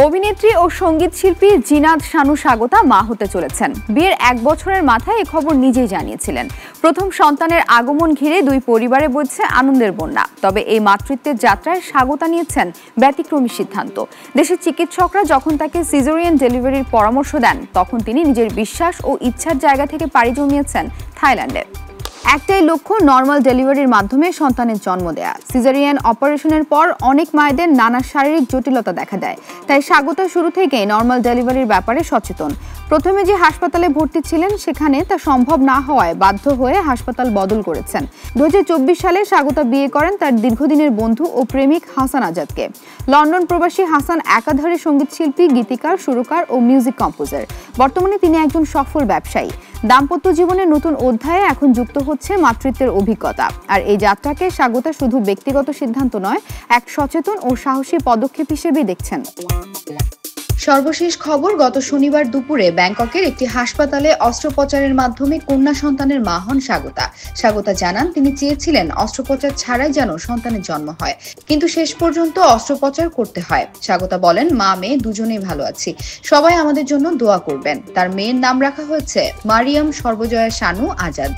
অভিনেত্রী ও সঙ্গীত শিল্পী জিনাত শানু স্বাগতা মা হতে চলেছেন। বিয়ের 1 বছরের মাথায় এই খবর নিজেই জানিয়েছিলেন। প্রথম সন্তানের আগমন ঘিরে দুই পরিবারে বইছে আনন্দের বন্যা। তবে এই মাতৃত্বের যাত্রায় স্বাগতা নিয়েছেন ব্যতিক্রমী সিদ্ধান্ত। দেশের চিকিৎসকরা যখন তাকে সিজারিয়ান ডেলিভারির পরামর্শ দেন, তখন তিনি নিজের বিশ্বাস ও ইচ্ছার জায়গা থেকে পাড়ি জমিয়েছেন থাইল্যান্ডে। একটাই লক্ষ্য, নর্মাল ডেলিভারির মাধ্যমে সন্তানের জন্ম দেয়া। সিজারিয়ান অপারেশনের পর অনেক মায়েদের নানা শারীরিক জটিলতা দেখা দেয়, তাই স্বাগতা শুরু থেকেই নর্মাল ডেলিভারির ব্যাপারে সচেতন। প্রথমে যে হাসপাতালে ভর্তি ছিলেন সেখানে তা সম্ভব না হওয়ায় বাধ্য হয়ে হাসপাতাল বদল করেছেন। 2024 সালে স্বাগতা বিয়ে করেন তার দীর্ঘদিনের বন্ধু ও প্রেমিক হাসান আজাদকে। লন্ডন প্রবাসী হাসান একাধারে সঙ্গীত শিল্পী, গীতিকার, সুরকার ও মিউজিক কম্পোজার। বর্তমানে তিনি একজন সফল ব্যবসায়ী। দাম্পত্য জীবনের নতুন অধ্যায়ে এখন যুক্ত হচ্ছে মাতৃত্বের অভিজ্ঞতা। আর এই যাত্রাকে স্বাগতা শুধু ব্যক্তিগত সিদ্ধান্ত নয়, এক সচেতন ও সাহসী পদক্ষেপ হিসেবেই দেখছেন। সর্বশেষ খবর, গত শনিবার দুপুরে ব্যাংককের একটি হাসপাতালে অস্ত্রোপচারের মাধ্যমে কন্যা সন্তানের মা হন স্বাগতা। স্বাগতা জানান, তিনি চেয়েছিলেন অস্ত্রোপচার ছাড়াই যেন সন্তানের জন্ম হয়, কিন্তু শেষ পর্যন্ত অস্ত্রোপচার করতে হয়। স্বাগতা বলেন, মা মেয়ে দুজনেই ভালো আছি, সবাই আমাদের জন্য দোয়া করবেন। তার মেয়ের নাম রাখা হয়েছে মারিয়াম সর্বজয়া শানু আজাদ।